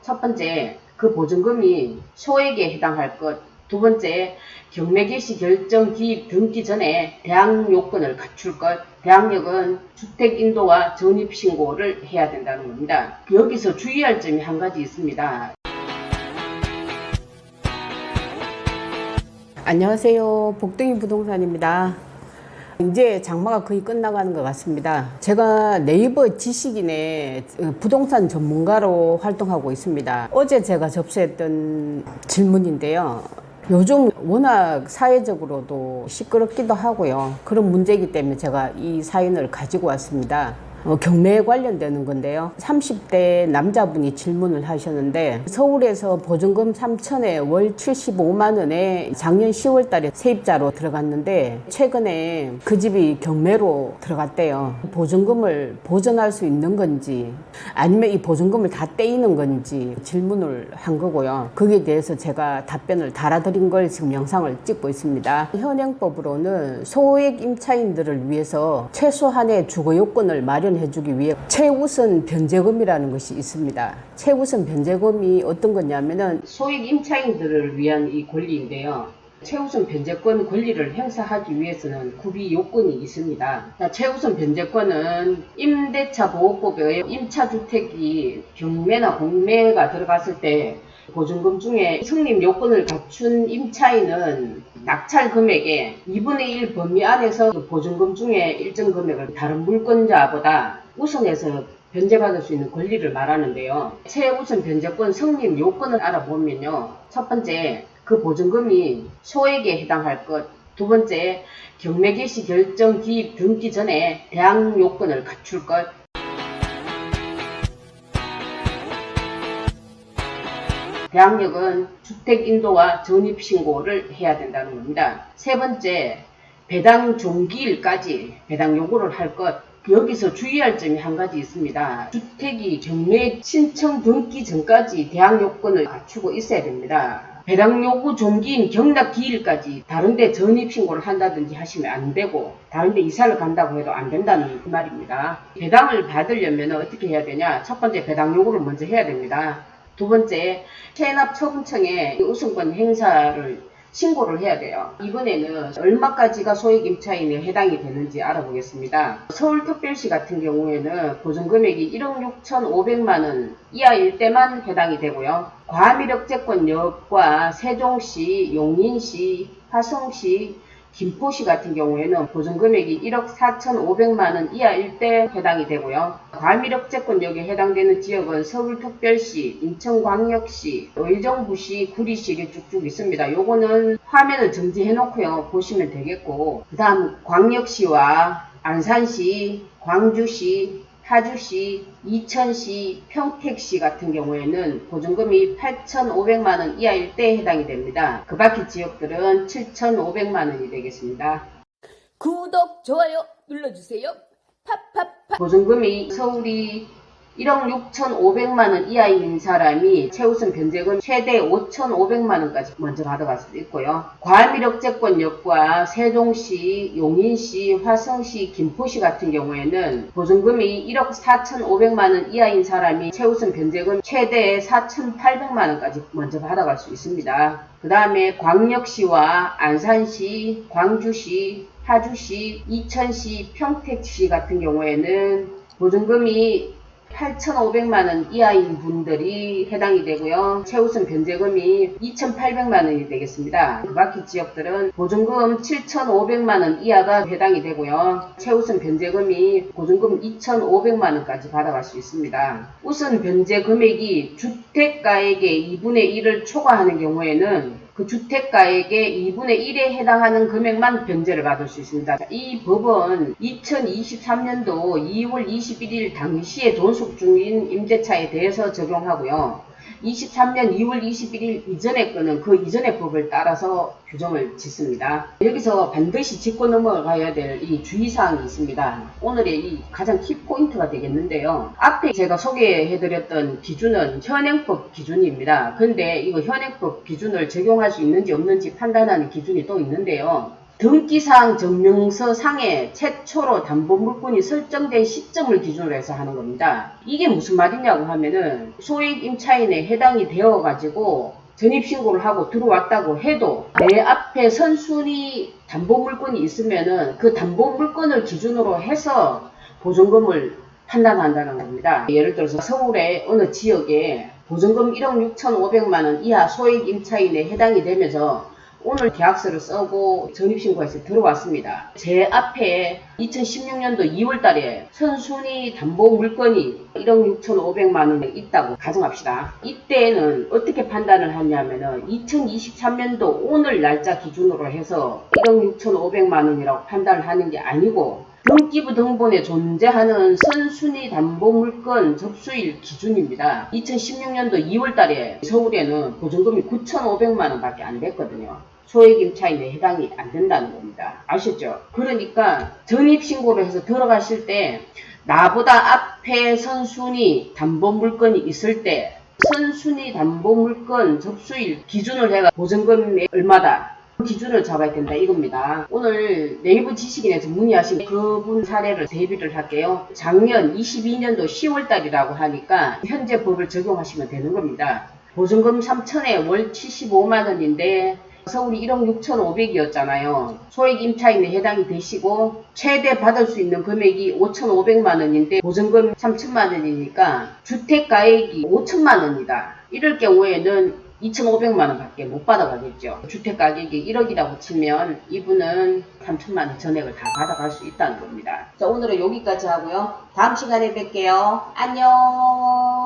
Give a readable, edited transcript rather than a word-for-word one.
첫 번째, 그 보증금이 소액에 해당할 것. 두 번째, 경매 개시 결정 기입 등기 전에 대항 요건을 갖출 것. 대항력은 주택 인도와 전입 신고를 해야 된다는 겁니다. 여기서 주의할 점이 한 가지 있습니다. 안녕하세요. 복등이 부동산입니다. 이제 장마가 거의 끝나가는 것 같습니다. 제가 네이버 지식인의 부동산 전문가로 활동하고 있습니다. 어제 제가 접수했던 질문인데요. 요즘 워낙 사회적으로도 시끄럽기도 하고요. 그런 문제이기 때문에 제가 이 사연을 가지고 왔습니다. 경매에 관련되는 건데요. 30대 남자분이 질문을 하셨는데 서울에서 보증금 3천에 월 75만 원에 작년 10월 달에 세입자로 들어갔는데 최근에 그 집이 경매로 들어갔대요. 보증금을 보전할 수 있는 건지 아니면 이 보증금을 다 떼이는 건지 질문을 한 거고요. 거기에 대해서 제가 답변을 달아드린 걸 지금 영상을 찍고 있습니다. 현행법으로는 소액 임차인들을 위해서 최소한의 주거 요건을 마련해주기 위해 최우선 변제금이라는 것이 있습니다. 최우선 변제금이 어떤 거냐면은 소액 임차인들을 위한 이 권리인데요. 최우선 변제권 권리를 행사하기 위해서는 구비 요건이 있습니다. 최우선 변제권은 임대차 보호법에 임차주택이 경매나 공매가 들어갔을 때 보증금 중에 승립 요건을 갖춘 임차인은 낙찰 금액의 2분의 1 범위 안에서 보증금 중에 일정 금액을 다른 물권자보다 우선해서 변제받을 수 있는 권리를 말하는데요. 최우선 변제권 성립 요건을 알아보면요. 첫 번째, 그 보증금이 소액에 해당할 것. 두 번째, 경매 개시 결정 기입 등기 전에 대항 요건을 갖출 것. 대항력은 주택 인도와 전입 신고를 해야 된다는 겁니다. 세 번째, 배당 종기일까지 배당 요구를 할 것. 여기서 주의할 점이 한 가지 있습니다. 주택이 경매 신청 등기 전까지 대항 요건을 갖추고 있어야 됩니다. 배당 요구 종기인 경락 기일까지 다른데 전입 신고를 한다든지 하시면 안 되고 다른데 이사를 간다고 해도 안 된다는 말입니다. 배당을 받으려면 어떻게 해야 되냐? 첫 번째, 배당 요구를 먼저 해야 됩니다. 두 번째, 체납처분청에 우선권 행사를 신고를 해야 돼요. 이번에는 얼마까지가 소액 임차인에 해당이 되는지 알아보겠습니다. 서울특별시 같은 경우에는 보증금액이 1억 6,500만원 이하일 때만 해당이 되고요. 과미력재권역과 세종시, 용인시, 화성시, 김포시 같은 경우에는 보증금액이 1억 4,500만원 이하일 때 해당이 되고요. 과미력재권역에 해당되는 지역은 서울특별시, 인천광역시, 의정부시, 구리시이 쭉쭉 있습니다. 요거는 화면을 정지해 놓고요. 보시면 되겠고, 그 다음 광역시와 안산시, 광주시, 파주시, 이천시, 평택시 같은 경우에는 보증금이 8,500만원 이하일 때 해당이 됩니다. 그 밖의 지역들은 7,500만원이 되겠습니다. 구독, 좋아요 눌러주세요. 팝팝팝. 보증금이 서울이 1억 6,500만원 이하인 사람이 최우선 변제금 최대 5,500만원까지 먼저 받아갈 수도 있고요. 과미력재권역과 세종시, 용인시, 화성시, 김포시 같은 경우에는 보증금이 1억 4,500만원 이하인 사람이 최우선 변제금 최대 4,800만원까지 먼저 받아갈 수 있습니다. 그 다음에 광역시와 안산시, 광주시, 파주시, 이천시, 평택시 같은 경우에는 보증금이 8,500만원 이하인 분들이 해당이 되고요. 최우선 변제금이 2,800만원이 되겠습니다. 그 밖의 지역들은 보증금 7,500만원 이하가 해당이 되고요. 최우선 변제금이 보증금 2,500만원까지 받아갈 수 있습니다. 우선 변제 금액이 주택가액의 2분의 1을 초과하는 경우에는 그 주택가액의 2분의 1에 해당하는 금액만 변제를 받을 수 있습니다. 이 법은 2023년도 2월 21일 당시에 존속 중인 임대차에 대해서 적용하고요. 23년 2월 21일 이전의 거는 그 이전의 법을 따라서 규정을 짓습니다. 여기서 반드시 짚고 넘어가야 될 이 주의사항이 있습니다. 오늘의 이 가장 키포인트가 되겠는데요. 앞에 제가 소개해드렸던 기준은 현행법 기준입니다. 근데 이거 현행법 기준을 적용할 수 있는지 없는지 판단하는 기준이 또 있는데요. 등기사항 증명서 상에 최초로 담보물건이 설정된 시점을 기준으로 해서 하는 겁니다. 이게 무슨 말이냐고 하면은 소액 임차인에 해당이 되어 가지고 전입신고를 하고 들어왔다고 해도 내 앞에 선순위 담보물건이 있으면은 그 담보물건을 기준으로 해서 보증금을 판단한다는 겁니다. 예를 들어서 서울의 어느 지역에 보증금 1억 6,500만원 이하 소액 임차인에 해당이 되면서 오늘 계약서를 쓰고 전입신고해서 들어왔습니다. 제 앞에 2016년도 2월달에 선순위 담보 물건이 1억 6,500만원에 있다고 가정합시다. 이때는 어떻게 판단을 하냐면은 2023년도 오늘 날짜 기준으로 해서 1억 6,500만원이라고 판단을 하는 게 아니고 등기부 등본에 존재하는 선순위 담보물건 접수일 기준입니다. 2016년도 2월달에 서울에는 보증금이 9,500만원 밖에 안 됐거든요. 소액 임차인에 해당이 안 된다는 겁니다. 아셨죠? 그러니까 전입신고를 해서 들어가실 때 나보다 앞에 선순위 담보물건이 있을 때 선순위 담보물건 접수일 기준을 해가 보증금이 얼마다 기준을 잡아야 된다 이겁니다. 오늘 네이버 지식인에서 문의하신 그분 사례를 대비를 할게요. 작년 22년도 10월달이라고 하니까 현재 법을 적용하시면 되는 겁니다. 보증금 3천에 월 75만원인데 서울이 1억 6,500이었잖아요. 소액 임차인에 해당이 되시고 최대 받을 수 있는 금액이 5,500만원인데 보증금 3천만원이니까 주택가액이 5천만원이다. 이럴 경우에는 2,500만원 밖에 못 받아가겠죠. 주택가격이 1억이라고 치면 이분은 3천만원 전액을 다 받아갈 수 있다는 겁니다. 자, 오늘은 여기까지 하고요. 다음 시간에 뵐게요. 안녕.